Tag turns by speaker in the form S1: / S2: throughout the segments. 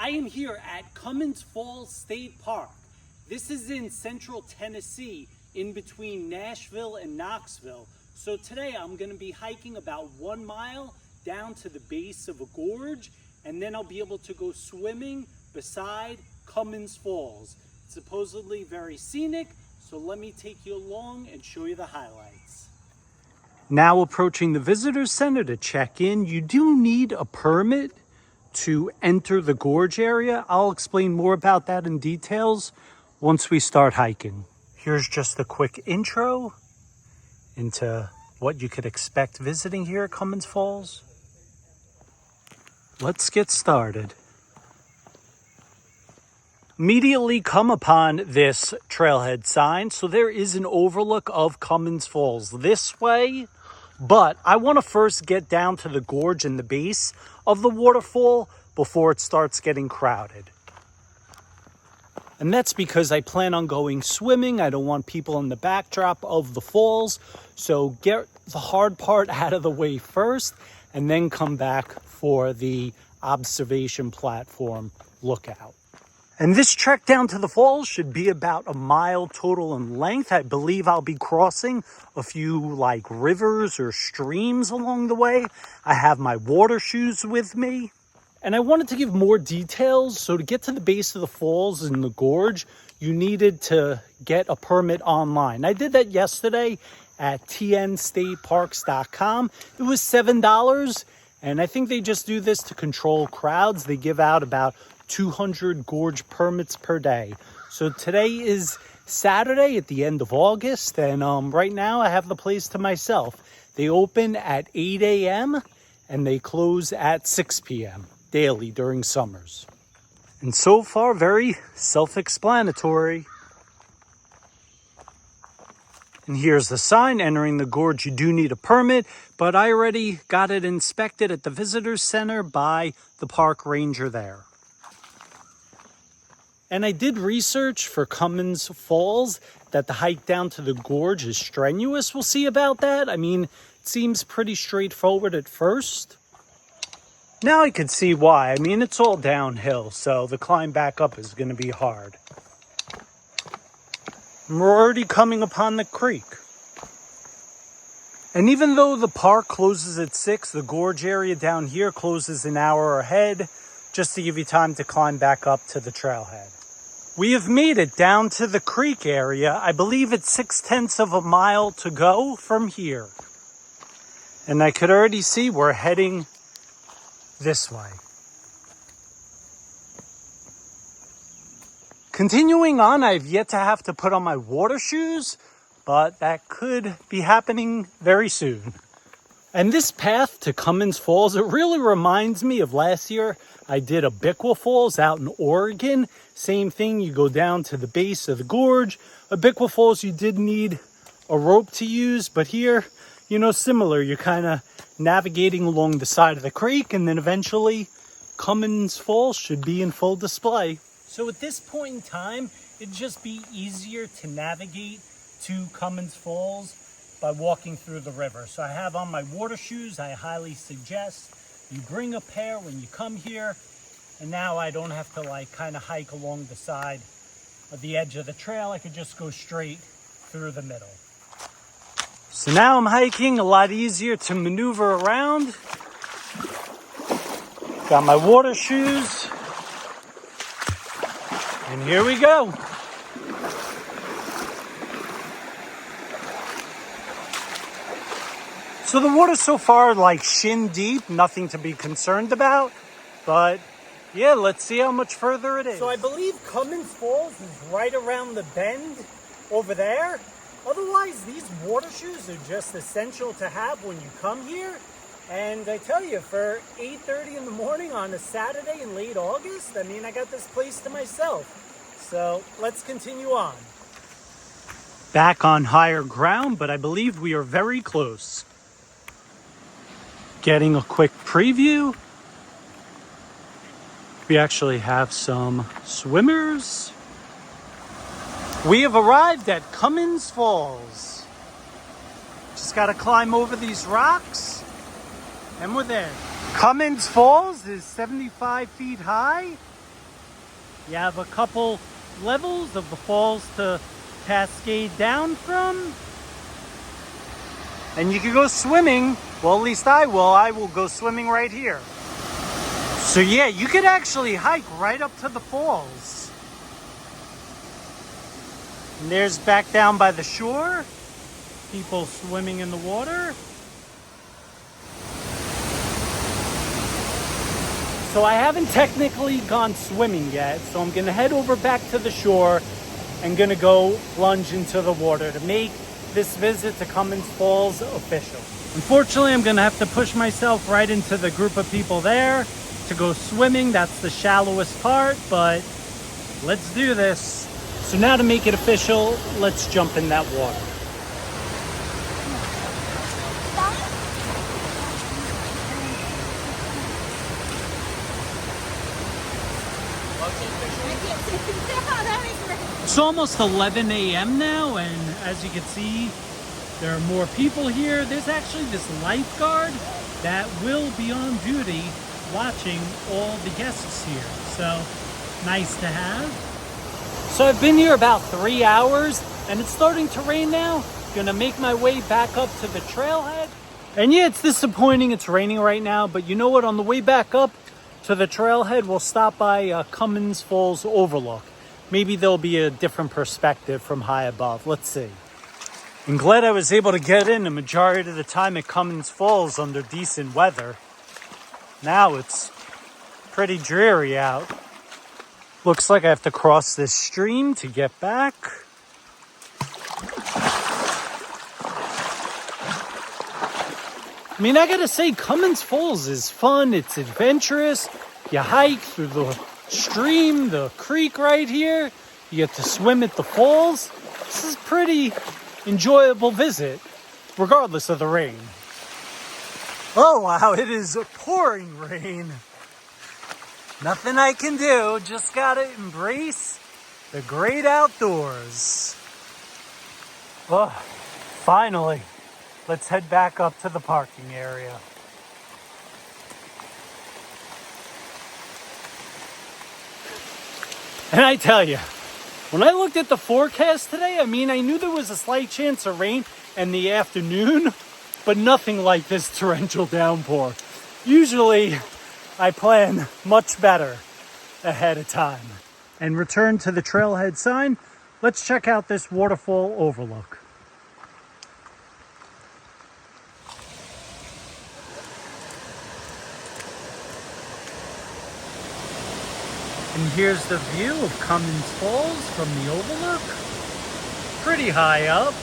S1: I am here at Cummins Falls State Park. This is in central Tennessee, in between Nashville and Knoxville. So today I'm going to be hiking about 1 mile down to the base of a gorge, and then I'll be able to go swimming beside Cummins Falls. It's supposedly very scenic, so let me take you along and show you the highlights. Now approaching the visitor center to check in. You do need a permit to enter the gorge area. I'll explain more about that in details once we start hiking. Here's just a quick intro into what you could expect visiting here at Cummins Falls. Let's get started. Immediately come upon this trailhead sign. So there is an overlook of Cummins Falls this way. But I want to first get down to the gorge and the base of the waterfall before it starts getting crowded. And that's because I plan on going swimming. I don't want people in the backdrop of the falls. So get the hard part out of the way first and then come back for the observation platform lookout. And this trek down to the falls should be about 1 mile total in length. I believe I'll be crossing a few rivers or streams along the way. I have my water shoes with me. And I wanted to give more details. So to get to the base of the falls in the gorge, you needed to get a permit online. I did that yesterday at tnstateparks.com. It was $7. And I think they just do this to control crowds. They give out about 200 gorge permits per day. So today is Saturday at the end of August, and right now I have the place to myself. They open at 8 a.m. and they close at 6 p.m. daily during summers. And so far, very self-explanatory. And here's the sign. Entering the gorge, you do need a permit, but I already got it inspected at the visitor center by the park ranger there. And I did research for Cummins Falls that the hike down to the gorge is strenuous. We'll see about that. I mean, it seems pretty straightforward at first. Now I can see why. I mean, it's all downhill, so the climb back up is going to be hard. And we're already coming upon the creek. And even though the park closes at 6, the gorge area down here closes an hour ahead, just to give you time to climb back up to the trailhead. We have made it down to the creek area. I believe it's 0.6 of a mile to go from here. And I could already see we're heading this way. Continuing on, I've yet to have to put on my water shoes, but that could be happening very soon. And this path to Cummins Falls, it really reminds me of last year. I did Abiqua Falls out in Oregon. Same thing, you go down to the base of the gorge. Abiqua Falls, you did need a rope to use, but here, similar. You're kind of navigating along the side of the creek, and then eventually Cummins Falls should be in full display. So at this point in time, it'd just be easier to navigate to Cummins Falls by walking through the river. So I have on my water shoes. I highly suggest you bring a pair when you come here. And now I don't have to kind of hike along the side of the edge of the trail. I could just go straight through the middle. So now I'm hiking, a lot easier to maneuver around. Got my water shoes. And here we go. So the water so far shin deep, nothing to be concerned about, but yeah, let's see how much further it is. So I believe Cummins Falls is right around the bend over there. Otherwise, these water shoes are just essential to have when you come here. And I tell you, for 8:30 in the morning on a Saturday in late August, I mean, I got this place to myself. So let's continue on. Back on higher ground, but I believe we are very close. Getting a quick preview. We actually have some swimmers. We have arrived at Cummins Falls. Just got to climb over these rocks and we're there. Cummins Falls is 75 feet high You have a couple levels of the falls to cascade down from. And you can go swimming. Well, at least I will. I will go swimming right here. So yeah, you could actually hike right up to the falls. And there's back down by the shore. People swimming in the water. So I haven't technically gone swimming yet, so I'm gonna head over back to the shore and gonna go plunge into the water to make this visit to Cummins Falls official. Unfortunately, I'm gonna have to push myself right into the group of people there to go swimming. That's the shallowest part, but let's do this. So now to make it official, let's jump in that water. It's almost 11 a.m. now, and as you can see, there are more people here. There's actually this lifeguard that will be on duty watching all the guests here. So, nice to have. So I've been here about 3 hours, and it's starting to rain now. Gonna make my way back up to the trailhead. And yeah, it's disappointing it's raining right now, but you know what? On the way back up to the trailhead, we'll stop by Cummins Falls Overlook. Maybe there'll be a different perspective from high above. Let's see. I'm glad I was able to get in the majority of the time at Cummins Falls under decent weather. Now it's pretty dreary out. Looks like I have to cross this stream to get back. I mean, I gotta say, Cummins Falls is fun. It's adventurous. You hike through the stream, the creek right here. You get to swim at the falls. This is a pretty enjoyable visit, regardless of the rain. Oh wow, it is pouring rain. Nothing I can do, just gotta embrace the great outdoors. Oh, finally, let's head back up to the parking area. And I tell you, when I looked at the forecast today, I mean, I knew there was a slight chance of rain in the afternoon, but nothing like this torrential downpour. Usually, I plan much better ahead of time. And return to the trailhead sign, let's check out this waterfall overlook. And here's the view of Cummins Falls from the Overlook. Pretty high up.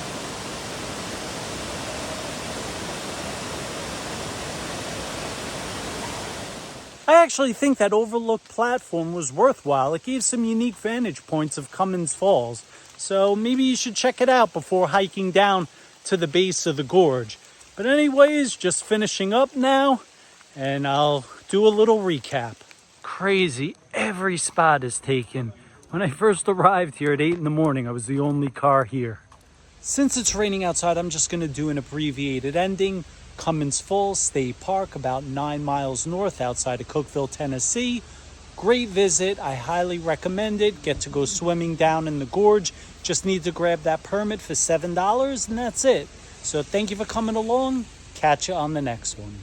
S1: I actually think that Overlook platform was worthwhile. It gave some unique vantage points of Cummins Falls. So maybe you should check it out before hiking down to the base of the gorge. But anyways, just finishing up now, and I'll do a little recap. Crazy, every spot is taken. When I first arrived here at 8 in the morning, I was the only car here. Since it's raining outside, I'm just gonna do an abbreviated ending. Cummins Falls State Park, about 9 miles north outside of Cookeville, Tennessee. Great visit, I highly recommend it. Get to go swimming down in the gorge. Just need to grab that permit for $7 and that's it. So thank you for coming along. Catch you on the next one.